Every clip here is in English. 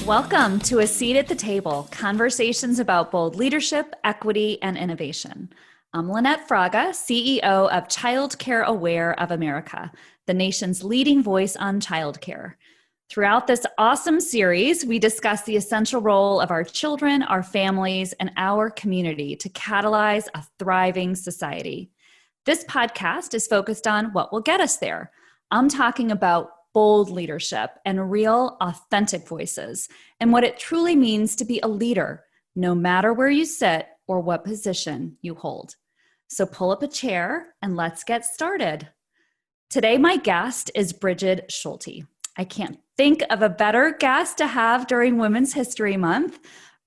Welcome to A Seat at the Table, conversations about bold leadership, equity, and innovation. I'm Lynette Fraga, CEO of Childcare Aware of America, the nation's leading voice on childcare. Throughout this awesome series, we discuss the essential role of our children, our families, and our community to catalyze a thriving society. This podcast is focused on what will get us there. I'm talking about bold leadership and real, authentic voices, and what it truly means to be a leader, no matter where you sit or what position you hold. So pull up a chair and let's get started. Today, my guest is Brigid Schulte. I can't think of a better guest to have during Women's History Month.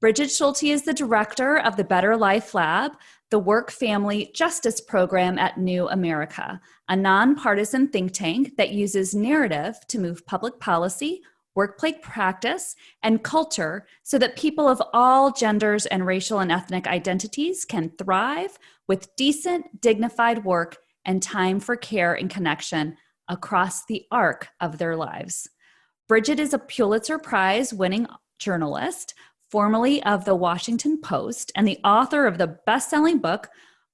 Brigid Schulte is the director of the Better Life Lab, the Work-Family Justice Program at New America, a nonpartisan think tank that uses narrative to move public policy, workplace practice, and culture so that people of all genders and racial and ethnic identities can thrive with decent, dignified work and time for care and connection across the arc of their lives. Brigid is a Pulitzer Prize-winning journalist, formerly of the Washington Post, and the author of the best-selling book,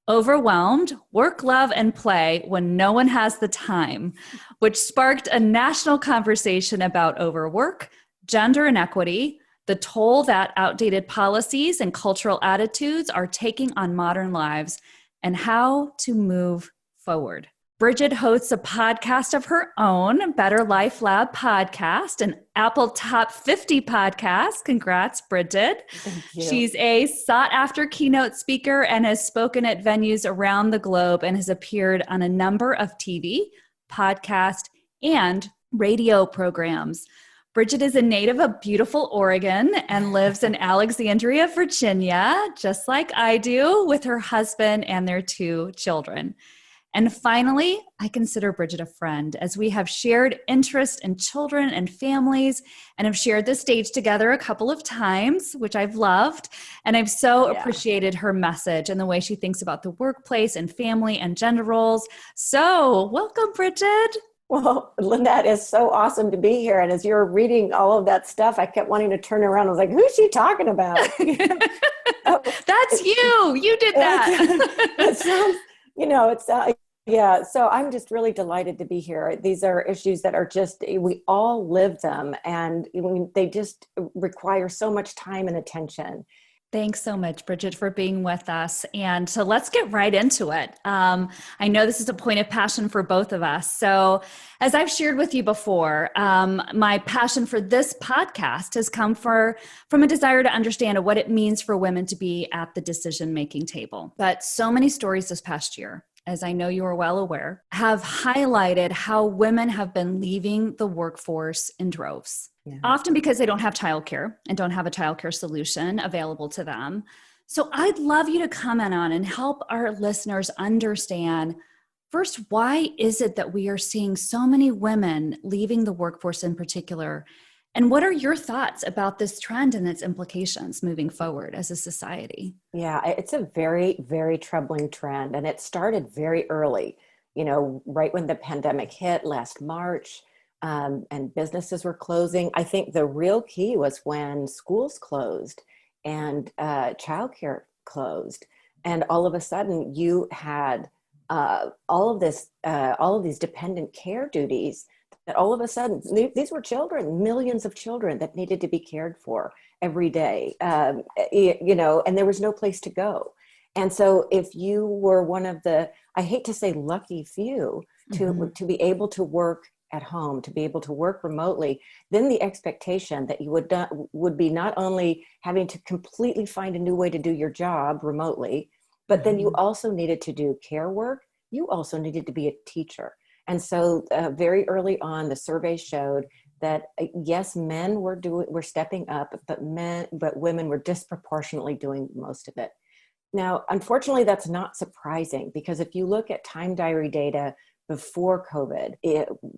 Overwhelmed, Work, Love, and Play When No One Has the Time, which sparked a national conversation about overwork, gender inequity, the toll that outdated policies and cultural attitudes are taking on modern lives, and how to move forward. Brigid hosts a podcast of her own, Better Life Lab podcast, an Apple Top 50 podcast. Congrats, Brigid. Thank you. She's a sought-after keynote speaker and has spoken at venues around the globe and has appeared on a number of TV, podcast, and radio programs. Brigid is a native of beautiful Oregon and lives in Alexandria, Virginia, just like I do, with her husband and their 2 children. And finally, I consider Brigid a friend, as we have shared interest in children and families and have shared this stage together a couple of times, which I've loved. And I've so appreciated her message and the way she thinks about the workplace and family and gender roles. So welcome, Brigid. Well, Lynette, it's so awesome to be here. And as you're reading all of that stuff, I kept wanting to turn around. I was like, who's she talking about? That's you. You did that. It sounds, yeah. So I'm just really delighted to be here. These are issues that are just, we all live them, and they just require so much time and attention. Thanks so much, Brigid, for being with us. And so let's get right into it. I know this is a point of passion for both of us. So as I've shared with you before, my passion for this podcast has come from a desire to understand what it means for women to be at the decision-making table. But so many stories this past year, as I know you are well aware, have highlighted how women have been leaving the workforce in droves. Yeah. Often because they don't have childcare and don't have a childcare solution available to them. So I'd love you to comment on and help our listeners understand, first, why is it that we are seeing so many women leaving the workforce in particular? And what are your thoughts about this trend and its implications moving forward as a society? Yeah, it's a very, very troubling trend. And it started very early, right when the pandemic hit last March. And businesses were closing. I think the real key was when schools closed and childcare closed, and all of a sudden you had all of these dependent care duties. That all of a sudden these were children, millions of children that needed to be cared for every day, and there was no place to go. And so if you were one of the, I hate to say lucky few, to be able to work at home, to be able to work remotely, then the expectation that you would be not only having to completely find a new way to do your job remotely, but then you also needed to do care work. You also needed to be a teacher. And so very early on, the survey showed that yes, men were stepping up, but women were disproportionately doing most of it. Now, unfortunately, that's not surprising, because if you look at time diary data before COVID,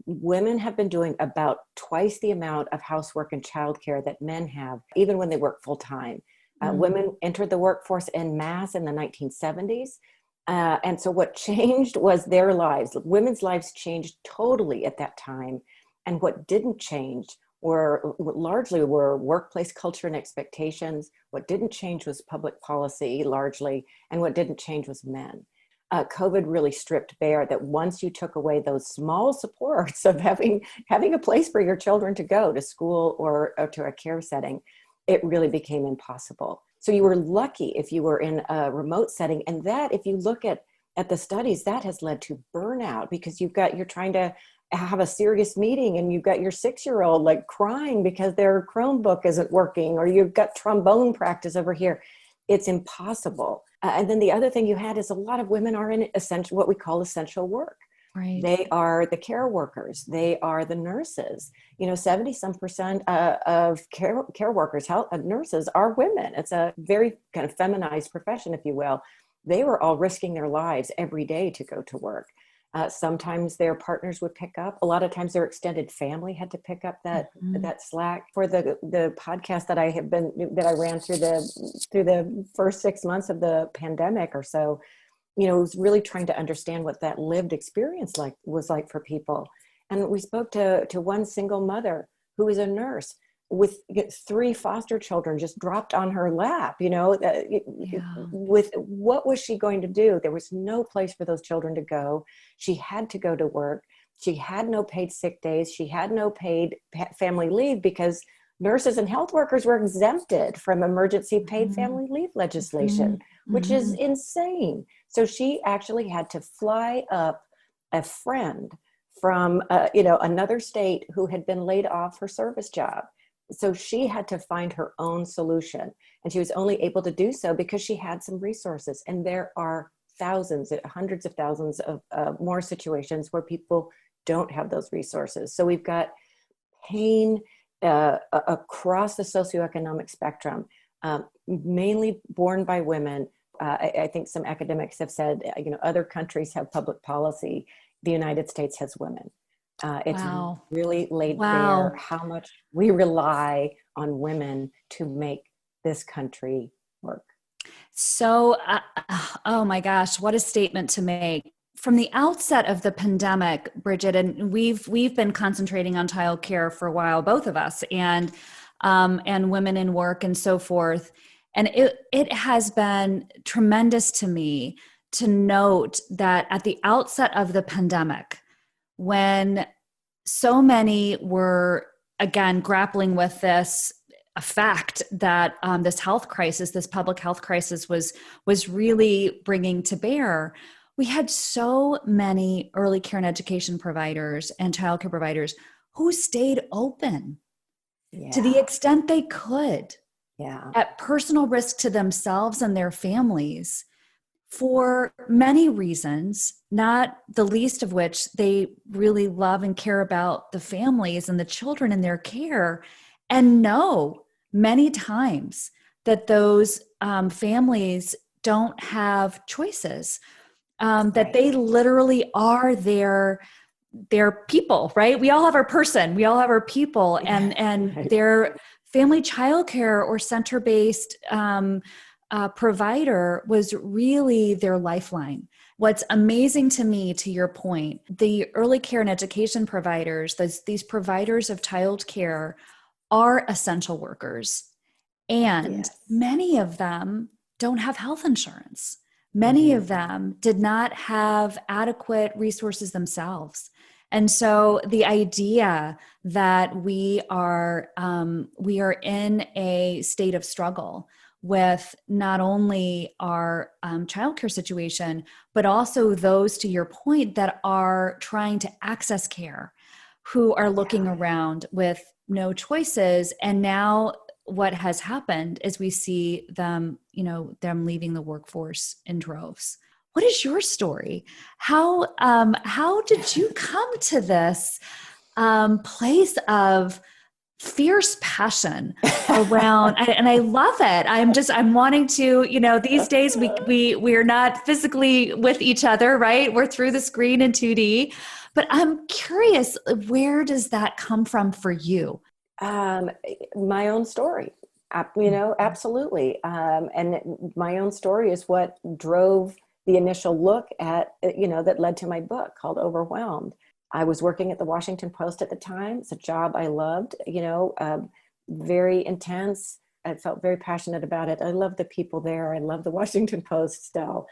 women have been doing about twice the amount of housework and childcare that men have, even when they work full time. Women entered the workforce en masse in the 1970s. And so what changed was their lives. Women's lives changed totally at that time. And what didn't change were largely were workplace culture and expectations. What didn't change was public policy largely, and what didn't change was men. COVID really stripped bare that once you took away those small supports of having a place for your children to go to school or to a care setting, it really became impossible. So you were lucky if you were in a remote setting. And that, if you look at the studies, that has led to burnout, because you're trying to have a serious meeting and you've got your 6-year-old like crying because their Chromebook isn't working, or you've got trombone practice over here. It's impossible. And then the other thing you had is a lot of women are in essential, what we call essential work. Right. They are the care workers. They are the nurses. 70% of care workers, nurses are women. It's a very kind of feminized profession, if you will. They were all risking their lives every day to go to work. Sometimes their partners would pick up. A lot of times their extended family had to pick up that slack. For the podcast that I ran through the first 6 months of the pandemic or so, was really trying to understand what that lived experience was like for people. And we spoke to one single mother who was a nurse with 3 foster children just dropped on her lap, with what was she going to do? There was no place for those children to go. She had to go to work. She had no paid sick days. She had no paid family leave, because nurses and health workers were exempted from emergency paid family leave legislation, which is insane. So she actually had to fly up a friend from another state who had been laid off her service job. So she had to find her own solution, and she was only able to do so because she had some resources. And there are thousands, hundreds of thousands of more situations where people don't have those resources. So we've got pain across the socioeconomic spectrum, mainly borne by women. I think some academics have said, other countries have public policy. The United States has women. It's really laid bare how much we rely on women to make this country work. So, oh my gosh, what a statement to make. From the outset of the pandemic, Bridget, and we've been concentrating on childcare for a while, both of us, and women in work and so forth. And it has been tremendous to me to note that at the outset of the pandemic, when so many were, again, grappling with this fact that this health crisis, this public health crisis was really bringing to bear, we had so many early care and education providers and childcare providers who stayed open to the extent they could, at personal risk to themselves and their families, for many reasons, not the least of which they really love and care about the families and the children in their care, and know many times that those families don't have choices, that they literally are their people, right? We all have our person, we all have our people, and their family childcare or center-based provider was really their lifeline. What's amazing to me, to your point, the early care and education providers, these providers of childcare, are essential workers. And many of them don't have health insurance. Many of them did not have adequate resources themselves. And so the idea that we are in a state of struggle with not only our childcare situation, but also those, to your point, that are trying to access care, who are looking around with no choices. And now what has happened is we see them, them leaving the workforce in droves. What is your story? How did you come to this place of fierce passion around, and I love it. I'm wanting to, these days we're not physically with each other, right? We're through the screen in 2D, but I'm curious, where does that come from for you? My own story, absolutely. And my own story is what drove the initial look at, that led to my book called Overwhelmed. I was working at the Washington Post at the time. It's a job I loved, very intense. I felt very passionate about it. I love the people there. I love the Washington Post still.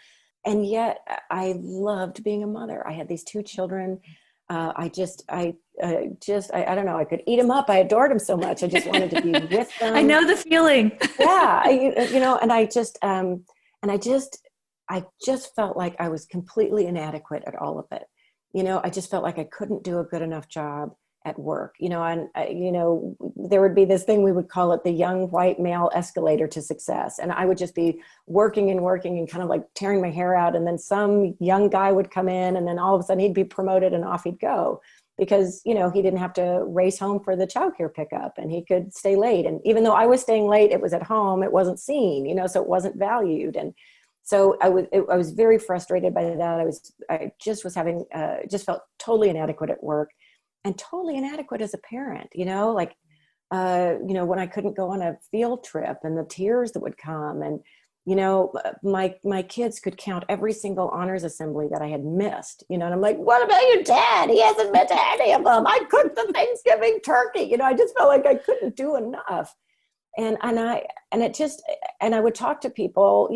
And yet I loved being a mother. I had these two children. I don't know. I could eat them up. I adored them so much. I just wanted to be with them. I know the feeling. Yeah. I just felt like I was completely inadequate at all of it. I just felt like I couldn't do a good enough job at work, and there would be this thing, we would call it the young white male escalator to success. And I would just be working and kind of like tearing my hair out. And then some young guy would come in, and then all of a sudden he'd be promoted and off he'd go because, he didn't have to race home for the childcare pickup and he could stay late. And even though I was staying late, it was at home, it wasn't seen, so it wasn't valued. And so I was very frustrated by that. I just felt totally inadequate at work. And totally inadequate as a parent, when I couldn't go on a field trip and the tears that would come. And, my kids could count every single honors assembly that I had missed, and I'm like, what about your dad? He hasn't been to any of them. I cooked the Thanksgiving turkey. I just felt like I couldn't do enough. And I would talk to people,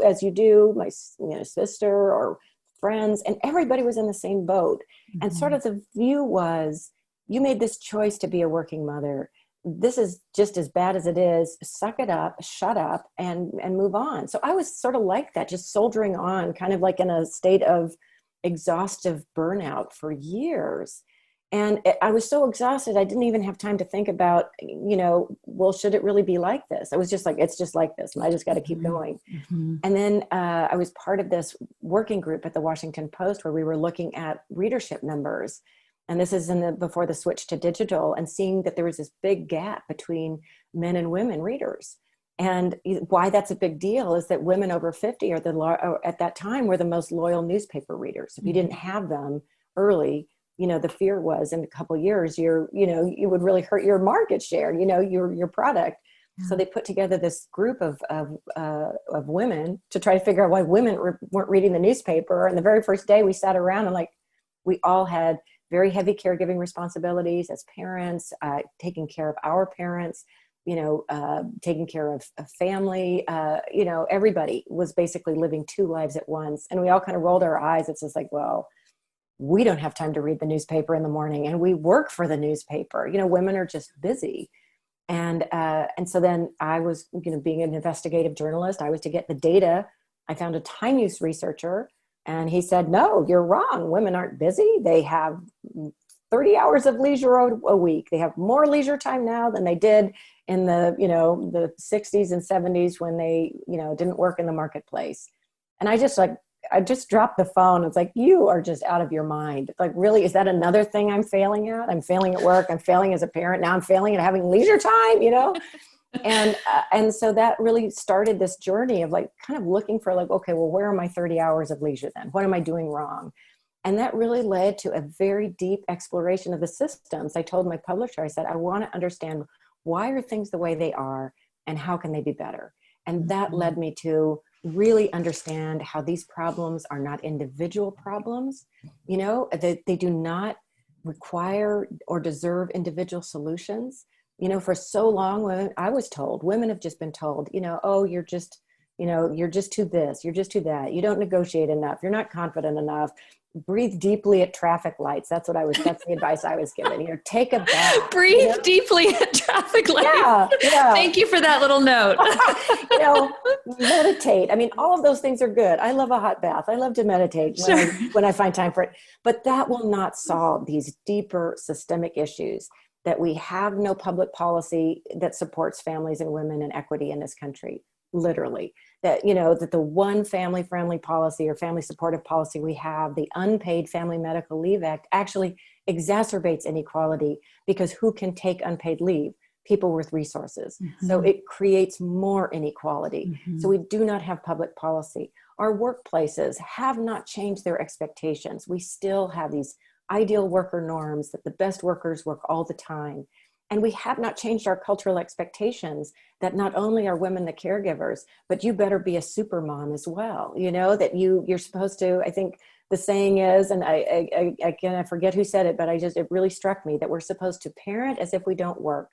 as you do, my sister or friends, and everybody was in the same boat. Mm-hmm. And sort of the view was, you made this choice to be a working mother. This is just as bad as it is. Suck it up, shut up, and move on. So I was sort of like that, just soldiering on, kind of like in a state of exhaustive burnout for years. And I was so exhausted, I didn't even have time to think about, well, should it really be like this? I was just like, it's just like this, and I just got to keep going. Mm-hmm. And then I was part of this working group at the Washington Post where we were looking at readership numbers. And this is before the switch to digital, and seeing that there was this big gap between men and women readers. And why that's a big deal is that women over 50 at that time were the most loyal newspaper readers. If you didn't have them early, the fear was in a couple of years, you would really hurt your market share, your product. Yeah. So they put together this group of women to try to figure out why women weren't reading the newspaper. And the very first day we sat around and we all had very heavy caregiving responsibilities as parents, taking care of our parents, taking care of family, everybody was basically living two lives at once. And we all kind of rolled our eyes. It's just like, well, we don't have time to read the newspaper in the morning, and we work for the newspaper. Women are just busy. And so then I was, being an investigative journalist, I was to get the data. I found a time use researcher, and he said, no, you're wrong. Women aren't busy. They have 30 hours of leisure a week. They have more leisure time now than they did in the 60s and 70s when they, didn't work in the marketplace. And I just dropped the phone. It's like, you are just out of your mind. Like, really, is that another thing I'm failing at? I'm failing at work. I'm failing as a parent. Now I'm failing at having leisure time, And so that really started this journey of kind of looking for okay, well, where are my 30 hours of leisure then? What am I doing wrong? And that really led to a very deep exploration of the systems. I told my publisher, I said, I want to understand, why are things the way they are and how can they be better? And that led me to really understand how these problems are not individual problems, they do not require or deserve individual solutions. For so long, I was told, women have just been told, oh, you're just too this, you're just too that. You don't negotiate enough. You're not confident enough. Breathe deeply at traffic lights. That's the advice I was given. Take a bath. Breathe deeply at traffic lights. Yeah. Thank you for that little note. Meditate. I mean, all of those things are good. I love a hot bath. I love to meditate when I find time for it. But that will not solve these deeper systemic issues, that we have no public policy that supports families and women and equity in this country. Literally, that the one family friendly policy or family supportive policy we have, the Unpaid Family Medical Leave Act, actually exacerbates inequality, because who can take unpaid leave? People with resources. Mm-hmm. So it creates more inequality. Mm-hmm. So we do not have public policy. Our workplaces have not changed their expectations. We still have these ideal worker norms that the best workers work all the time. And we have not changed our cultural expectations that not only are women the caregivers, but you better be a super mom as well. That you're supposed to, I think the saying is, and again, I forget who said it, but it really struck me that we're supposed to parent as if we don't work.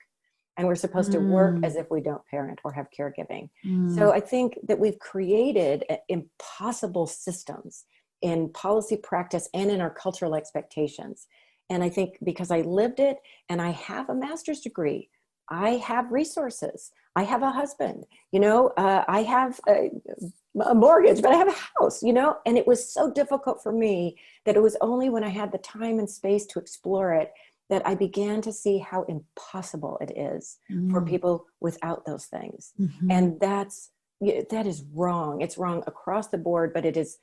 And we're supposed to work as if we don't parent or have caregiving. So I think that we've created impossible systems in policy practice and in our cultural expectations. And I think because I lived it and I have a master's degree, I have resources, I have a husband, I have a mortgage, but I have a house, and it was so difficult for me that it was only when I had the time and space to explore it that I began to see how impossible it is for people without those things. And that is wrong. It's wrong across the board, but it is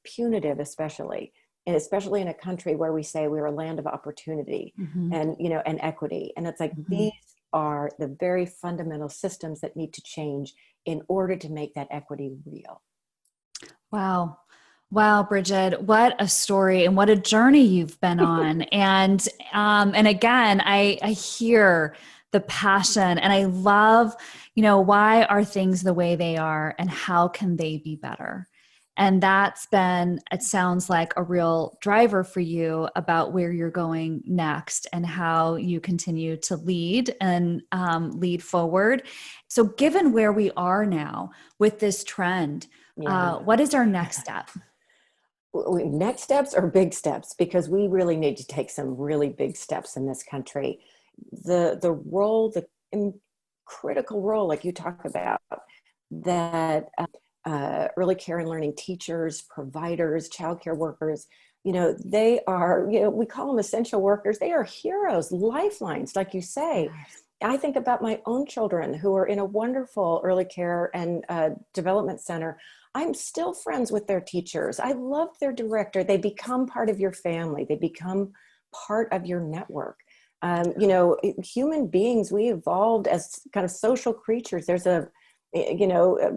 punitive, especially in a country where we say we're a land of opportunity and equity. And it's like, these are the very fundamental systems that need to change in order to make that equity real. Wow. Wow, Brigid, what a story and what a journey you've been on. And again, I hear the passion, and I love, why are things the way they are and how can they be better? And that's been, it sounds like, a real driver for you about where you're going next and how you continue to lead and lead forward. So given where we are now with this trend, what is our next step? Next steps are big steps, because we really need to take some really big steps in this country. The role, the critical role, like you talk about, that early care and learning teachers, providers, childcare workers, they are, we call them essential workers. They are heroes, lifelines, like you say. Yes. I think about my own children who are in a wonderful early care and development center. I'm still friends with their teachers. I love their director. They become part of your family. They become part of your network. Human beings, we evolved as kind of social creatures. There's a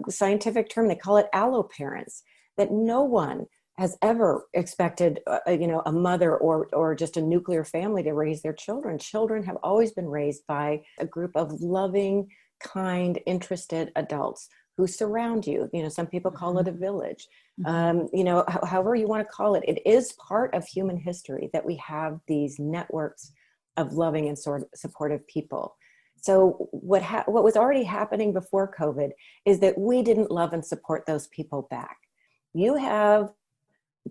scientific term, they call it alloparents, that no one has ever expected, a mother or just a nuclear family to raise their children. Children have always been raised by a group of loving, kind, interested adults who surround you. Some people call it a village. However you want to call it, it is part of human history that we have these networks of loving and supportive people. So what was already happening before COVID is that we didn't love and support those people back. You have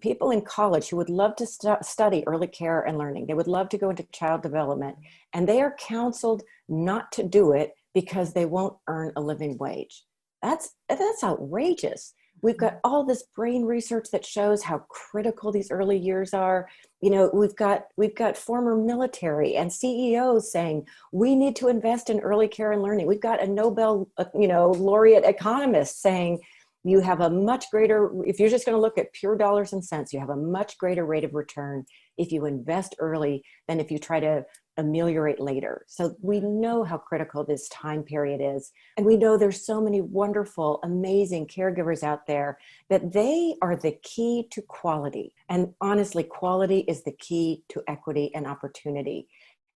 people in college who would love to study early care and learning. They would love to go into child development, and they are counseled not to do it because they won't earn a living wage. That's outrageous. We've got all this brain research that shows how critical these early years are. We've got former military and CEOs saying we need to invest in early care and learning. We've got a Nobel, laureate economist saying you have a much greater, if you're just going to look at pure dollars and cents, you have a much greater rate of return if you invest early than if you try to ameliorate later. So we know how critical this time period is. And we know there's so many wonderful, amazing caregivers out there that they are the key to quality. And honestly, quality is the key to equity and opportunity.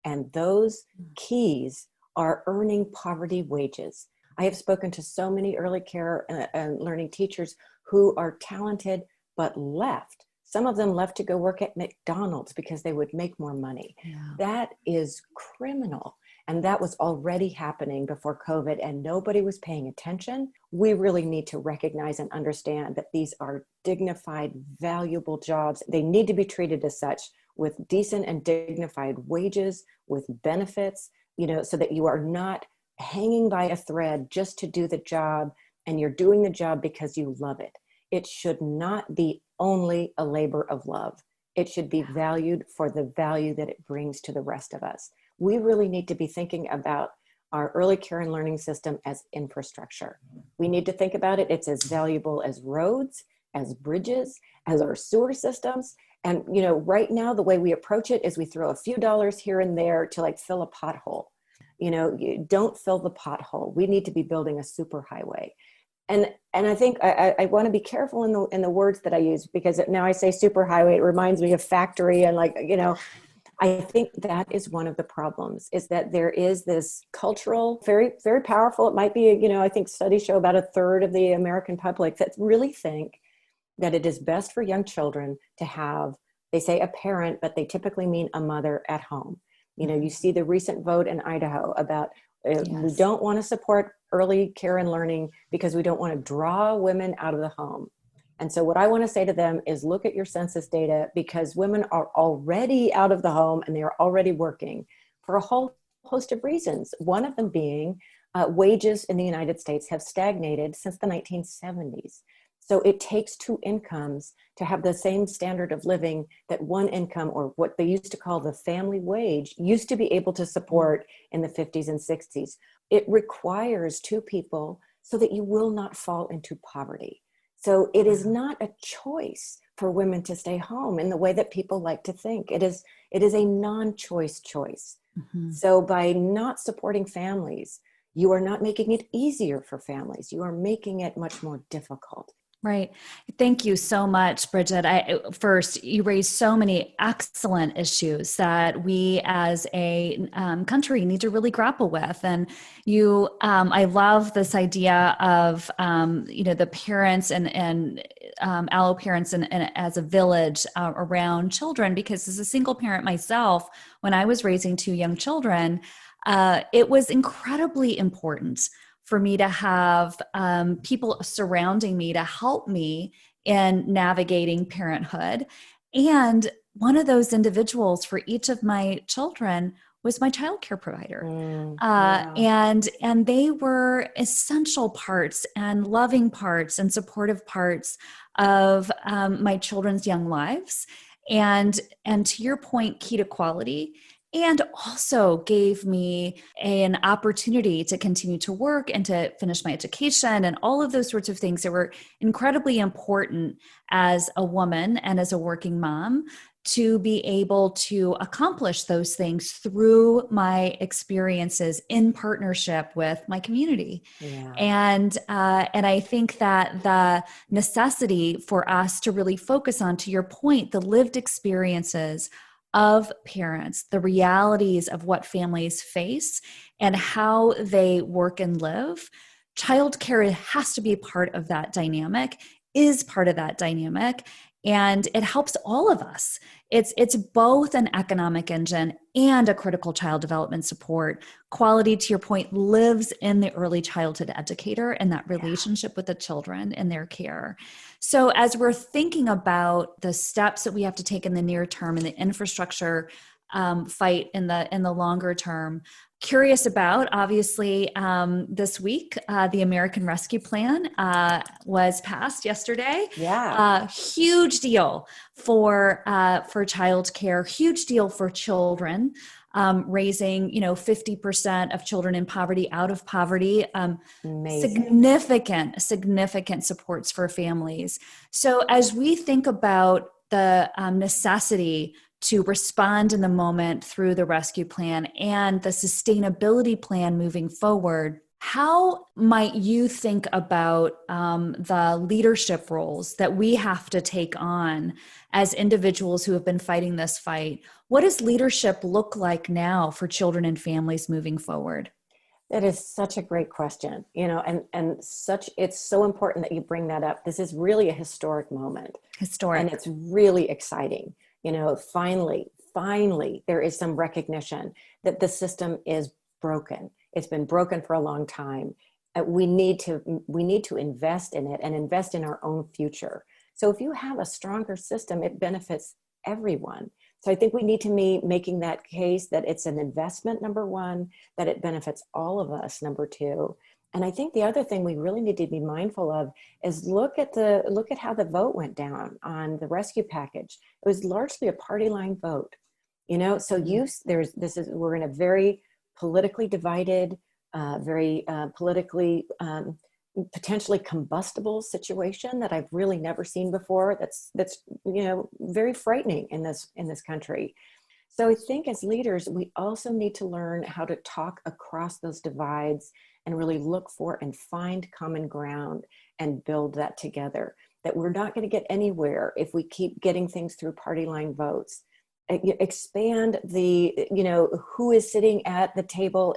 And those keys are earning poverty wages. I have spoken to so many early care and learning teachers who are talented but left. Some of them left to go work at McDonald's because they would make more money. Yeah. That is criminal. And that was already happening before COVID, and nobody was paying attention. We really need to recognize and understand that these are dignified, valuable jobs. They need to be treated as such, with decent and dignified wages, with benefits, so that you are not hanging by a thread just to do the job, and you're doing the job because you love it. It should not be only a labor of love. It should be valued for the value that it brings to the rest of us. We really need to be thinking about our early care and learning system as infrastructure. We need to think about it. It's as valuable as roads, as bridges, as our sewer systems. And, right now, the way we approach it is we throw a few dollars here and there to fill a pothole. You don't fill the pothole. We need to be building a superhighway. And I think I want to be careful in the words that I use, because now I say superhighway, it reminds me of factory and I think that is one of the problems, is that there is this cultural, very, very powerful, it might be, I think studies show about a third of the American public that really think that it is best for young children to have, they say a parent, but they typically mean a mother at home. You know, you see the recent vote in Idaho about we Yes. don't want to support early care and learning because we don't want to draw women out of the home. And so what I want to say to them is look at your census data, because women are already out of the home and they are already working for a whole host of reasons. One of them being wages in the United States have stagnated since the 1970s. So it takes two incomes to have the same standard of living that one income, or what they used to call the family wage, used to be able to support in the 50s and 60s. It requires two people so that you will not fall into poverty. So it is not a choice for women to stay home in the way that people like to think. It is a non-choice choice. Mm-hmm. So by not supporting families, you are not making it easier for families. You are making it much more difficult. Right. Thank you so much, Bridget. First, you raised so many excellent issues that we as a country need to really grapple with. And I love this idea of, the parents and allo parents and as a village around children, because as a single parent myself, when I was raising two young children, it was incredibly important for me to have people surrounding me to help me in navigating parenthood. And one of those individuals for each of my children was my childcare provider. Yeah. And they were essential parts and loving parts and supportive parts of my children's young lives. And to your point, key to quality, and also gave me an opportunity to continue to work and to finish my education and all of those sorts of things that were incredibly important as a woman and as a working mom, to be able to accomplish those things through my experiences in partnership with my community. Yeah. And I think that the necessity for us to really focus on, to your point, the lived experiences of parents, the realities of what families face and how they work and live. Childcare has to be part of that dynamic, is part of that dynamic, and it helps all of us. It's both an economic engine and a critical child development support. Quality, to your point, lives in the early childhood educator and that relationship with the children and their care. So as we're thinking about the steps that we have to take in the near term and the infrastructure fight in the longer term, curious about, obviously, this week, the American Rescue Plan was passed yesterday. Yeah. Huge deal for childcare, huge deal for children. Raising, 50% of children in poverty out of poverty. Significant supports for families. So as we think about the necessity to respond in the moment through the rescue plan and the sustainability plan moving forward, how might you think about the leadership roles that we have to take on as individuals who have been fighting this fight? What does leadership look like now for children and families moving forward? That is such a great question, it's so important that you bring that up. This is really a historic moment. Historic. And it's really exciting. Finally, there is some recognition that the system is broken. It's been broken for a long time. We need to invest in it and invest in our own future. So if you have a stronger system, it benefits everyone. So I think we need to be making that case that it's an investment, number one, that it benefits all of us, number two. And I think the other thing we really need to be mindful of is look at how the vote went down on the rescue package. It was largely a party line vote, So we're in a very politically divided, very politically potentially combustible situation that I've really never seen before. That's very frightening in this country. So I think as leaders, we also need to learn how to talk across those divides and really look for and find common ground and build that together. That we're not going to get anywhere if we keep getting things through party line votes. Expand who is sitting at the table,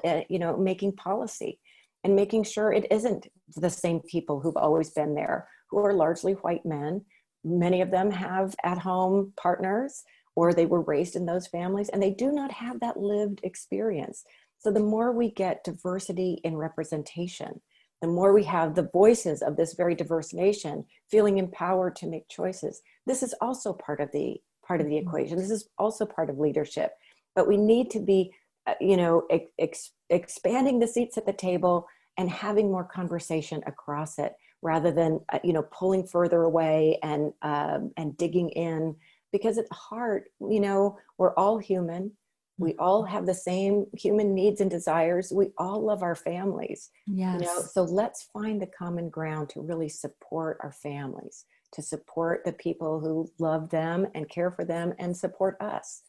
making policy and making sure it isn't the same people who've always been there, who are largely white men, Many of them have at-home partners, or they were raised in those families, and they do not have that lived experience. So the more we get diversity in representation, the more we have the voices of this very diverse nation feeling empowered to make choices. This is also part of the equation. This is also part of leadership. But we need to be, expanding the seats at the table and having more conversation across it, rather than pulling further away and digging in. Because at heart, we're all human. We all have the same human needs and desires. We all love our families. Yes. So let's find the common ground to really support our families, to support the people who love them and care for them and support us.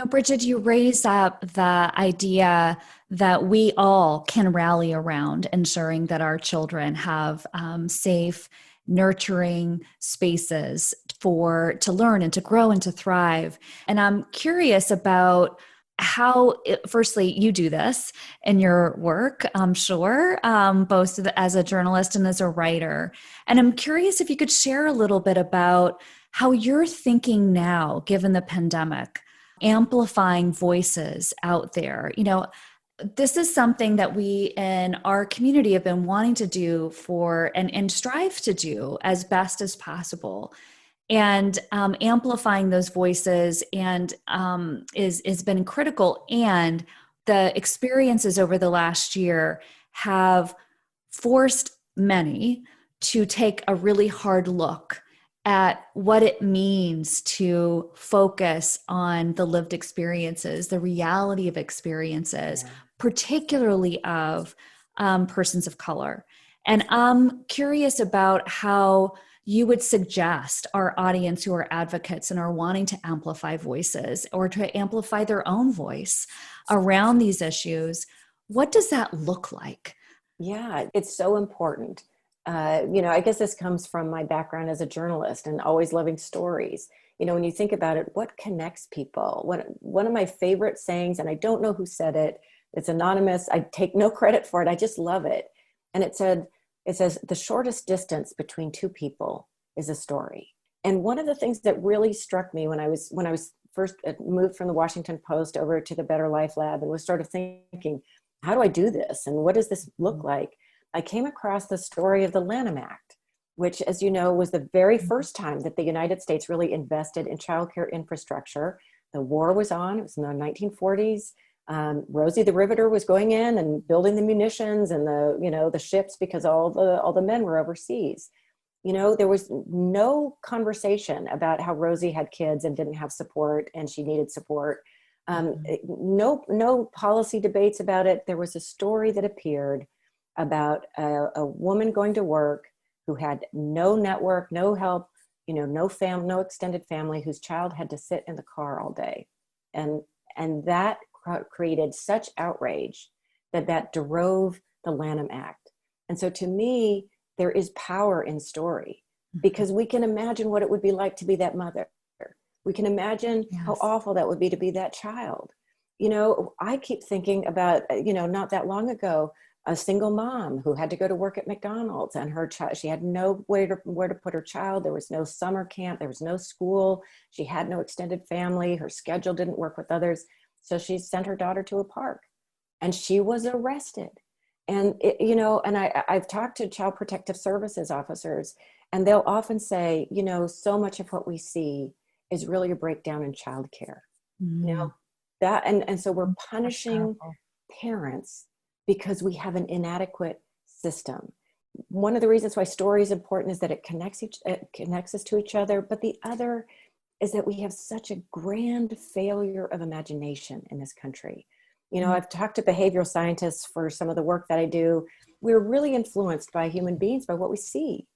Bridget, you raise up the idea that we all can rally around ensuring that our children have safe, nurturing spaces to learn and to grow and to thrive. And I'm curious about how, firstly, you do this in your work, I'm sure, both as a journalist and as a writer. And I'm curious if you could share a little bit about how you're thinking now, given the pandemic, amplifying voices out there. This is something that we in our community have been wanting to do and strive to do as best as possible. And amplifying those voices and has been critical. And the experiences over the last year have forced many to take a really hard look at what it means to focus on the lived experiences, the reality of experiences, particularly of persons of color. And I'm curious about how you would suggest our audience who are advocates and are wanting to amplify voices or to amplify their own voice around these issues. What does that look like? Yeah, it's so important. I guess this comes from my background as a journalist and always loving stories. When you think about it, what connects people? One of my favorite sayings, and I don't know who said it, it's anonymous, I take no credit for it, I just love it. And it says, the shortest distance between two people is a story. And one of the things that really struck me when I was first moved from the Washington Post over to the Better Life Lab and was sort of thinking, how do I do this? And what does this look like? I came across the story of the Lanham Act, which, as you know, was the very first time that the United States really invested in childcare infrastructure. The war was on, it was in the 1940s. Rosie the Riveter was going in and building the munitions and the ships, because all the men were overseas. There was no conversation about how Rosie had kids and didn't have support and she needed support. No policy debates about it. There was a story that appeared about a woman going to work who had no network, no help, no extended family, whose child had to sit in the car all day. And that created such outrage that drove the Lanham Act. And so to me, there is power in story, because we can imagine what it would be like to be that mother. We can imagine how awful that would be to be that child. I keep thinking about, not that long ago, a single mom who had to go to work at McDonald's, and her child, she had no where to put her child. There was no summer camp. There was no school. She had no extended family. Her schedule didn't work with others. So she sent her daughter to a park, and she was arrested. And, I've talked to Child Protective Services officers, and they'll often say, so much of what we see is really a breakdown in childcare. That, and so we're punishing parents because we have an inadequate system. One of the reasons why story is important is that it connects us to each other. But the other is that we have such a grand failure of imagination in this country. I've talked to behavioral scientists for some of the work that I do. We're really influenced by human beings, by what we see.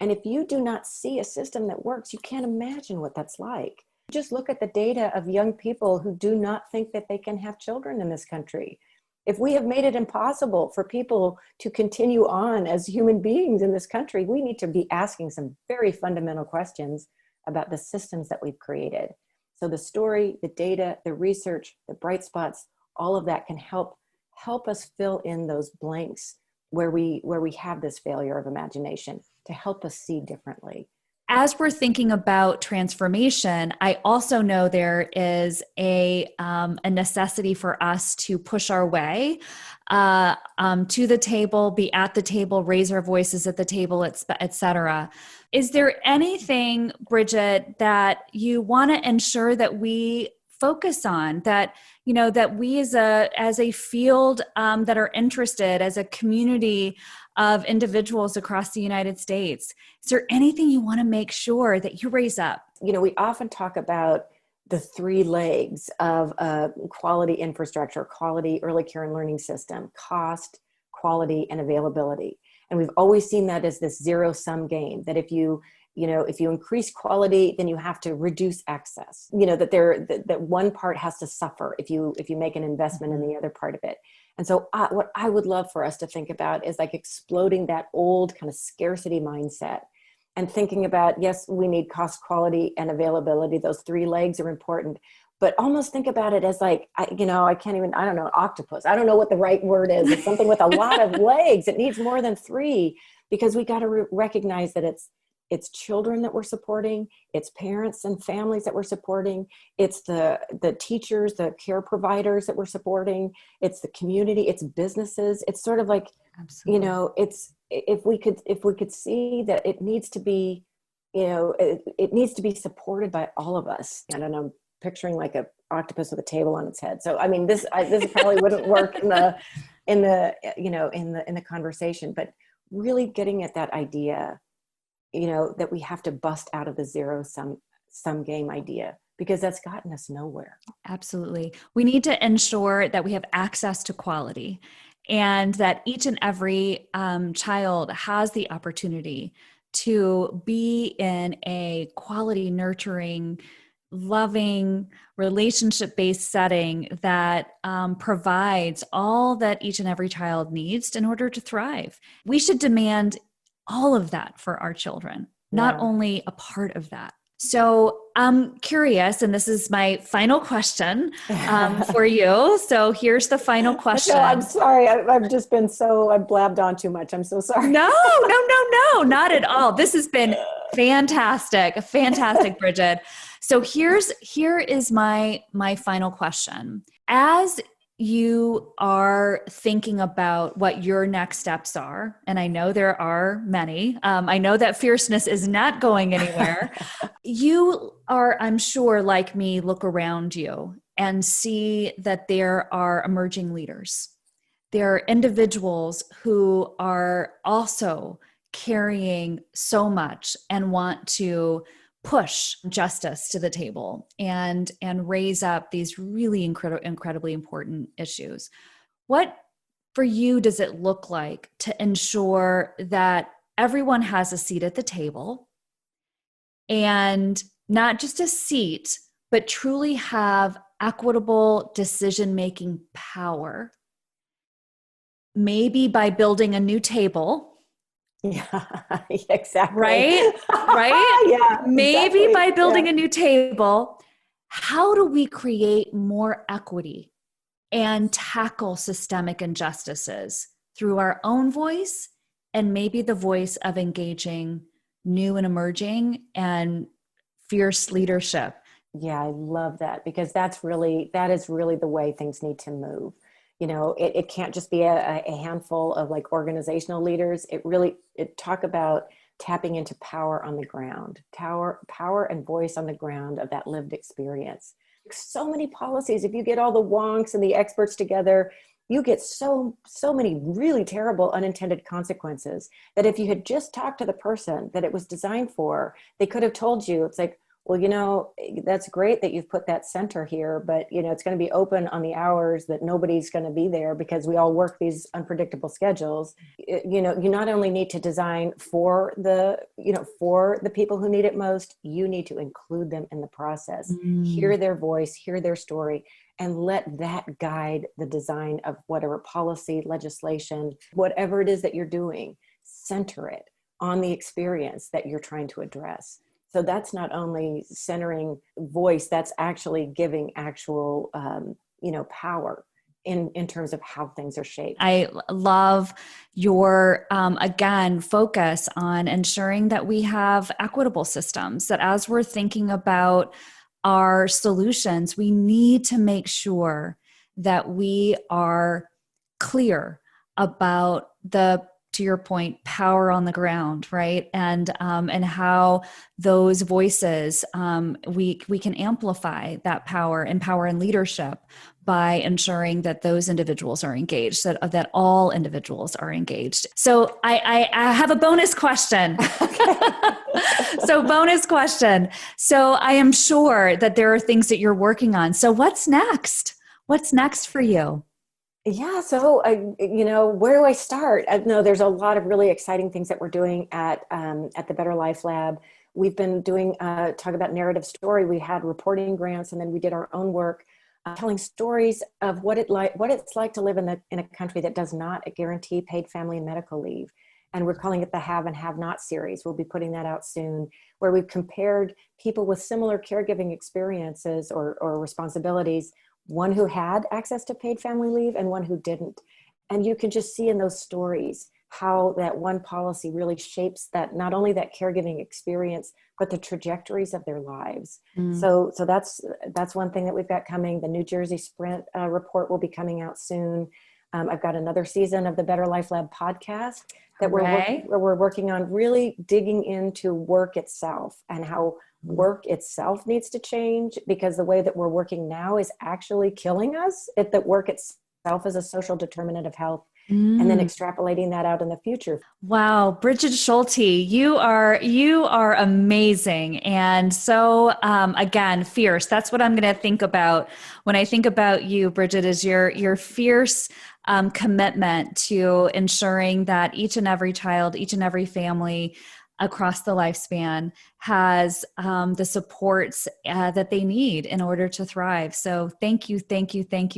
And if you do not see a system that works, you can't imagine what that's like. Just look at the data of young people who do not think that they can have children in this country. If we have made it impossible for people to continue on as human beings in this country, we need to be asking some very fundamental questions about the systems that we've created. So the story, the data, the research, the bright spots, all of that can help us fill in those blanks where we have this failure of imagination, to help us see differently. as we're thinking about transformation, I also know there is a necessity for us to push our way to the table, be at the table, raise our voices at the table, et cetera. Is there anything, Bridget, that you want to ensure that we focus on, that that we as a field that are interested, as a community of individuals across the United States, is there anything you want to make sure that you raise up? We often talk about the three legs of a quality infrastructure, quality early care and learning system: cost, quality, and availability. And we've always seen that as this zero-sum game, that if you increase quality, then you have to reduce access. That one part has to suffer if you make an investment in the other part of it. And so what I would love for us to think about is like exploding that old kind of scarcity mindset and thinking about, yes, we need cost, quality, and availability. Those three legs are important, but almost think about it as like, I don't know, octopus. I don't know what the right word is. It's something with a lot of legs. It needs more than three, because we got to recognize that it's children that we're supporting, it's parents and families that we're supporting, it's the teachers, the care providers that we're supporting, it's the community, it's businesses. It's sort of like, Absolutely. it's, if we could see that it needs to be, it needs to be supported by all of us. I don't know, picturing like a octopus with a table on its head. So I mean, this probably wouldn't work in the conversation, but really getting at that idea, that we have to bust out of the zero-sum game idea, because that's gotten us nowhere. Absolutely. We need to ensure that we have access to quality, and that each and every child has the opportunity to be in a quality, nurturing, loving, relationship-based setting that provides all that each and every child needs in order to thrive. We should demand all of that for our children, not only a part of that. So I'm curious, and this is my final question for you. So here's the final question. No, I'm sorry. I've just been I've blabbed on too much. I'm so sorry. No, not at all. This has been fantastic, Bridget. So here is my final question. As you are thinking about what your next steps are, and I know there are many. I know that fierceness is not going anywhere. You are, I'm sure, like me, look around you and see that there are emerging leaders. There are individuals who are also carrying so much and want to push justice to the table and raise up these really incredibly important issues. What for you does it look like to ensure that everyone has a seat at the table, and not just a seat, but truly have equitable decision-making power? Maybe by building a new table. Yeah, exactly. Right? Yeah. Maybe exactly. by building a new table. How do we create more equity and tackle systemic injustices through our own voice, and maybe the voice of engaging new and emerging and fierce leadership? Yeah, I love that, because that is really the way things need to move. It can't just be a handful of like organizational leaders. It talk about tapping into power on the ground, power and voice on the ground of that lived experience. So many policies, if you get all the wonks and the experts together, you get so many really terrible unintended consequences that if you had just talked to the person that it was designed for, they could have told you, it's like, well, that's great that you've put that center here, but it's going to be open on the hours that nobody's going to be there because we all work these unpredictable schedules. You not only need to design for the people who need it most, you need to include them in the process, hear their voice, hear their story, and let that guide the design of whatever policy, legislation, whatever it is that you're doing. Center it on the experience that you're trying to address. So that's not only centering voice, that's actually giving actual, power in terms of how things are shaped. I love your, again, focus on ensuring that we have equitable systems, that as we're thinking about our solutions, we need to make sure that we are clear about to your point, power on the ground, right? And how those voices, we can amplify that power and leadership by ensuring that those individuals are engaged, that all individuals are engaged. So I have a bonus question. Bonus question. So I am sure that there are things that you're working on. So what's next? What's next for you? Yeah. So, where do I start? No, there's a lot of really exciting things that we're doing at the Better Life Lab. We've been doing, talk about narrative story. We had reporting grants, and then we did our own work, telling stories of what it's like to live in a country that does not guarantee paid family and medical leave. And we're calling it the Have and Have Not series. We'll be putting that out soon, where we've compared people with similar caregiving experiences or responsibilities, one who had access to paid family leave and one who didn't. And you can just see in those stories how that one policy really shapes that, not only that caregiving experience, but the trajectories of their lives. So that's one thing that we've got coming. The New Jersey Sprint report will be coming out soon. I've got another season of the Better Life Lab podcast that we're working on, really digging into work itself and how work itself needs to change, because the way that we're working now is actually killing us. That work itself is a social determinant of health. And then extrapolating that out in the future. Wow, Bridget Schulte, you are amazing, and so again, fierce. That's what I'm going to think about when I think about you, Bridget. Is your fierce commitment to ensuring that each and every child, each and every family across the lifespan has the supports that they need in order to thrive. So thank you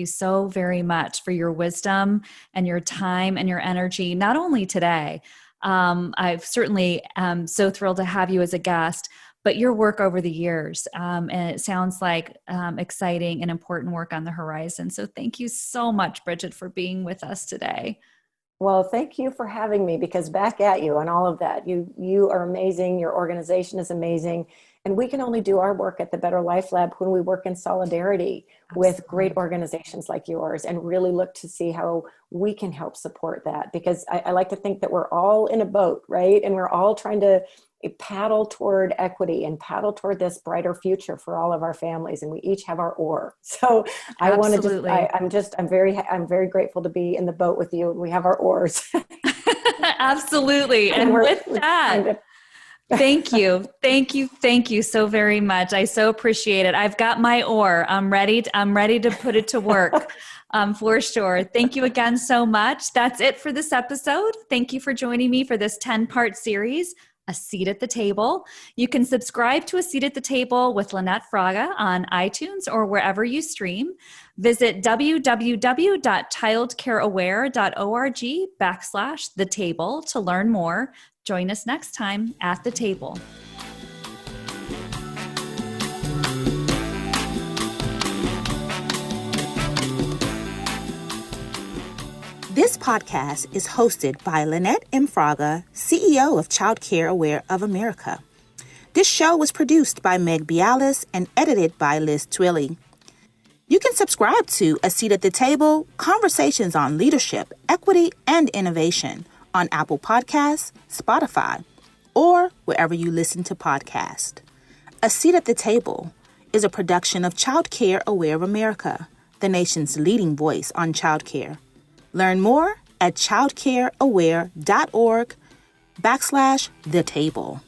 so very much for your wisdom and your time and your energy, not only today. I've certainly so thrilled to have you as a guest, but your work over the years. And it sounds like exciting and important work on the horizon. So thank you so much, Bridget, for being with us today. Well, thank you for having me, because back at you on all of that. You are amazing. Your organization is amazing. And we can only do our work at the Better Life Lab when we work in solidarity with great organizations like yours, and really look to see how we can help support that. Because I like to think that we're all in a boat, right? And we're all trying to paddle toward equity and paddle toward this brighter future for all of our families, and we each have our oar. So I want to I'm very grateful to be in the boat with you. We have our oars. Absolutely. And with that, thank you so very much. I so appreciate it. I've got my oar. I'm ready to put it to work. For sure. Thank you again so much. That's it for this episode. Thank you for joining me for this 10-part series, A Seat at the Table. You can subscribe to A Seat at the Table with Lynette Fraga on iTunes or wherever you stream. Visit www.childcareaware.org/the table to learn more. Join us next time at the table. This podcast is hosted by Lynette M. Fraga, CEO of Child Care Aware of America. This show was produced by Meg Bialis and edited by Liz Twilley. You can subscribe to A Seat at the Table, Conversations on Leadership, Equity, and Innovation on Apple Podcasts, Spotify, or wherever you listen to podcasts. A Seat at the Table is a production of Child Care Aware of America, the nation's leading voice on child care. Learn more at childcareaware.org/the table.